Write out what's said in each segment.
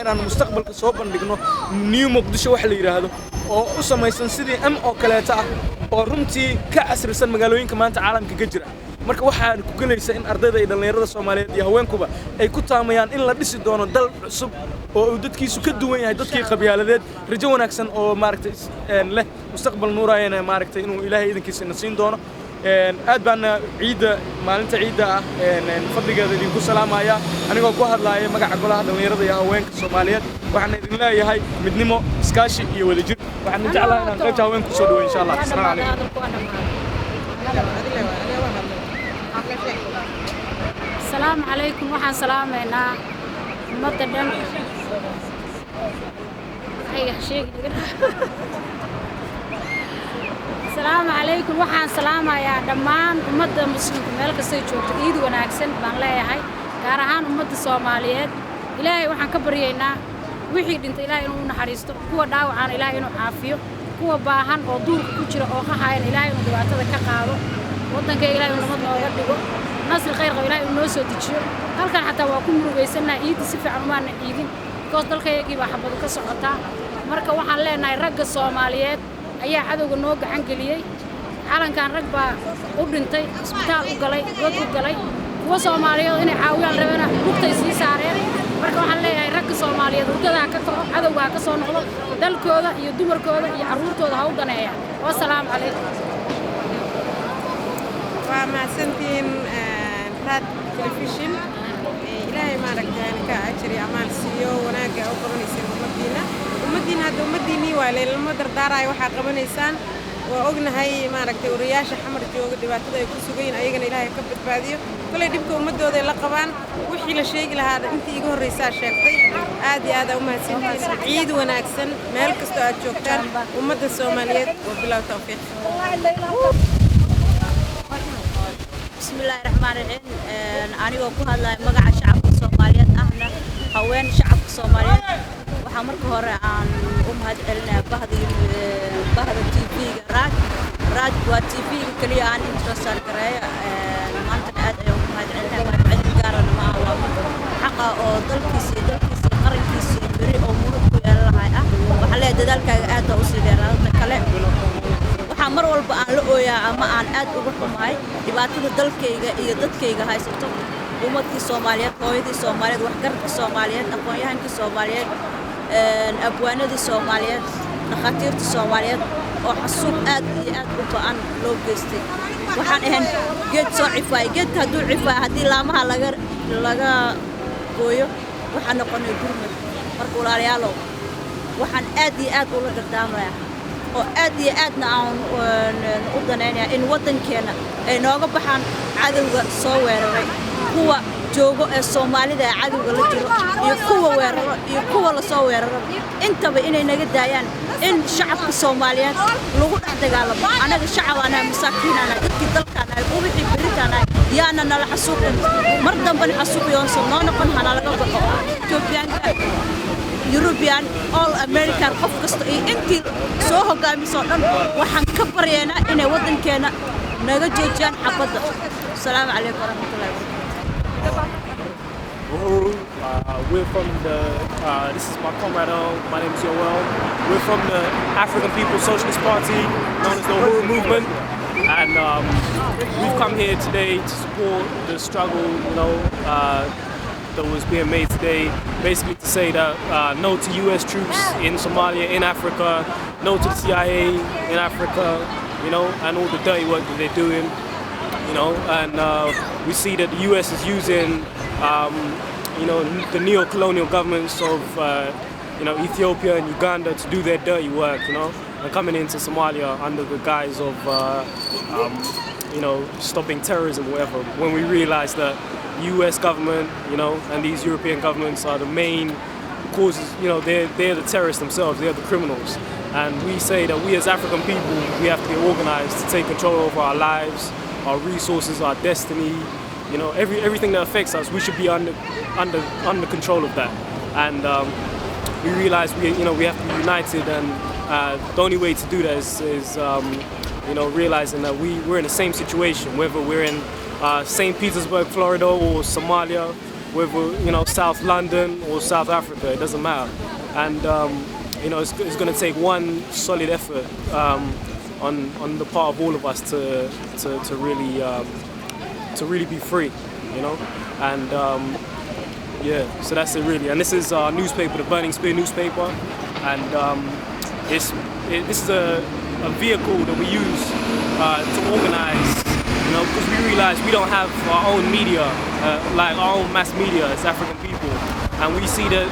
inaan mustaqbalka soo bandhigno new muqdisho wax la yiraahdo oo u samaysan sidii oo kaleeta ah oo runtii ka casrisan magaalooyinka maanta caalamka ka jira marka waxaan ku galaysaa in ardayda iyo dhalinyarada Soomaaliyeed iyo haweenkuba ay ku taamayaan in la dhisi doono dal cusub oo uu dadkiisu ka duwan yahay dadkii qabyaladeed rajo wanaagsan oo maaragtay leh mustaqbal nuurayna maaragtay inuu Ilaahay idinkiisa nasiin doono aad baan ciida maalinta ciida ah fadligeeda idinku salaamaya anigoo ku hadlaaya magaca golaha dhalinyarada iyo haweenka Soomaaliyeed waxaan idin leeyahay midnimo iskaashi iyo wadajir waxaan jeclahay inaan qaybta haweenku soo dhaweeyo insha Allah assalaamu السلام عليكم وحن سلامنا مددن هي شيء السلام عليكم وحن سلامة يا دمان مدة مسلم ملك سيجوت إيد وناكسن بان لا هاي كارهان مدة الصوماليات إلهي وحن كبرينا وحيد انت إلهي إنه نحرسته هو داو عن إلهي إنه عافيه هو باهن أو دور كتير أو خاين إلهي إنه دعاته كقارو ودن كإلهي إنه مدة ويردقو ناس الخير غيره إنه سوديشيو هل كان حتى وكم رجيسنا إيد سفع عمان إيدين كوست الخير يجيب حبض كسرعتا مركب وحن لنا يرجع الصوماليات أي عدو النوج عن قليل حالا كان ركبة أردنتي سبتال وقلي قد وقلي وصوماليات هنا عاوية ربنا وقت يسير سعرين مركب وحن لنا يرجع الصوماليات وكذا كتر عدو كسر نقطة دل كذا يدمر كذا يعرور كذا هو دنيا والسلام عليكم. ومع سنتين راد تلفزيون إلهي ما رجعني كأجري أعمال سيو وناجي أو قبني سير ومدينة هذا ومديني ولا المدر داري وحق قبني إنسان وأجن هاي ما رجتي ورياش حمر جوج دبعت ذا يكون سجين أيجن إلهي كبت بعديه كل يدبكم مدة ذا لقبان وحي لشيء لهذا أنت يجون رئيس شرطي عادي هذا وما سنتين عيد وناكسن مالك استوى شوكتان ومدة الصوماليات وبلا توفيق. بسم الله الرحمن الرحيم أنا وكل هذا مجا شعب الصوماليات أهلا هوين شعب الصوماليات وحمرك هراء عن هاد علنا بهذا تي في راد وتي في كلي عن إنترسال كرايا ما أنت قاعد يوم هاد علنا ما بعد الجارة ما هو حقا أو ضل كيسي قرن كيسي بري أو مرق يلا هاي وحلا دلك قاعد أوصل يلا تكلم mar walba aan la ooyaa ama aan aad uga xumahay dhibaatada dalkayga iyo dadkayga haysto ummadkii Soomaaliyeed hooyadii Soomaaliyeed wax garabka Soomaaliyeed aqoon-yahankii Soomaaliyeed abwaanadii Soomaaliyeed dhaqaatiirtii Soomaaliyeed oo xasuuq aad iyo aad u ba'an loo geystay waxaan ahayn geed soo cifay geed haduu cifay hadii laamaha laga gooyo waxa noqonay gurmad marka walaalayaal waxaan aad iyo aad ula dardaarmayaa وأدي أدنى عن أردنيا إن وطن كنا نوقف عن عدو صور هو جوجو الصومالي ده عدو غلطيرو يقوى ور يقوى الصور أنت بإني نجد ديان إن شعب الصوماليين لغود أتقالب أنا الشعب أنا مساكين أنا كتلك أنا وبيحب بريت أنا يا أنا نلحسوق مرضى بنحسوق يونسون نقول هنا لقب توبيان European all American qof kasta ee intii soo hogaamiso dhan waxaan ka baryeena inay wadankeena naga joojiyaan xabada. Assalaamu alaykum warahmatullahi wabarakatuh. We're from this is my comrade, my name is Yoel. We're from the African People's Socialist Party, known as the Uhuru Movement. And we've come here today to support the struggle, that was being made today, basically to say that no to US troops in Somalia, in Africa, no to the CIA in Africa, and all the dirty work that they're doing, and we see that the US is using, the neo-colonial governments of, Ethiopia and Uganda to do their dirty work, and coming into Somalia under the guise of, stopping terrorism or whatever, when we realize that US government, and these European governments are the main causes, they're the terrorists themselves, they're the criminals. And we say that we as African people, we have to be organized to take control over our lives, our resources, our destiny, everything that affects us, we should be under control of that. And we realize we have to be united, and the only way to do that is realizing that we're in the same situation, whether we're in St. Petersburg, Florida, or Somalia, whether you know South London or South Africa, it doesn't matter. And you know, it's going to take one solid effort on the part of all of us to really be free, you know. And yeah, so that's it really. And this is our newspaper, the Burning Spear newspaper, and this is a vehicle that we use to organize, you know, because we realize we don't have our own media, like our own mass media as African people, and we see that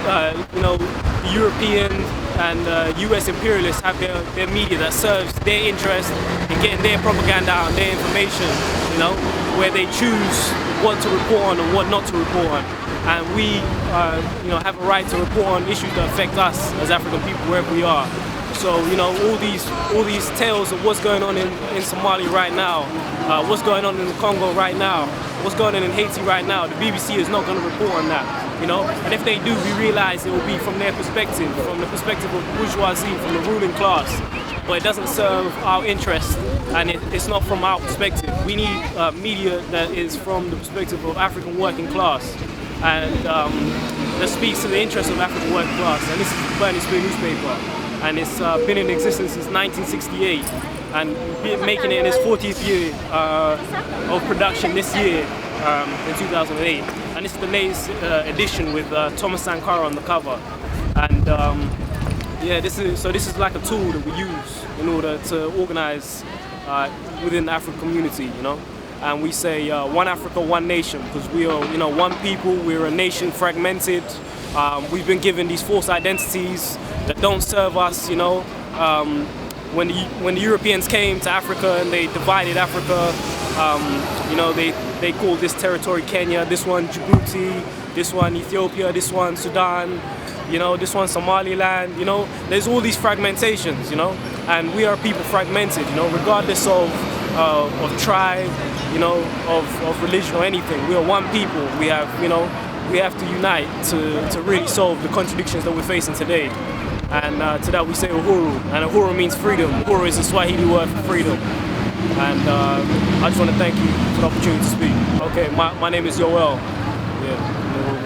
you know, the European and US imperialists have their media that serves their interest in getting their propaganda out and their information, you know, where they choose what to report on and what not to report on. And we you know, have a right to report on issues that affect us as African people wherever we are. So, you know, all these tales of what's going on in Somalia right now, what's going on in the Congo right now, what's going on in Haiti right now, the BBC is not going to report on that, you know. And if they do, we realize it will be from their perspective, from the perspective of bourgeoisie, from the ruling class. But it doesn't serve our interest, and it's not from our perspective. We need media that is from the perspective of African working class, and that speaks to the interests of African working class. And this is the Burning Spear newspaper, and it's been in existence since 1968, and making it in its 40th year of production this year in 2008. And this is the latest edition with Thomas Sankara on the cover. And yeah, this is like a tool that we use in order to organize within the African community, you know. And we say one Africa, one nation, because we are, you know, one people. We're a nation fragmented. We've been given these false identities that don't serve us, you know. When the Europeans came to Africa and they divided Africa, you know, they called this territory Kenya, this one Djibouti, this one Ethiopia, this one Sudan, you know, this one Somaliland, you know. There's all these fragmentations, you know, and we are people fragmented, you know, regardless of tribe, you know, of religion or anything. We are one people. We have, you know, we have to unite to really solve the contradictions that we're facing today. And to that we say uhuru, and uhuru means freedom. Uhuru is a Swahili word for freedom. And I just want to thank you for the opportunity to speak. Okay, my name is Yoel. Yeah.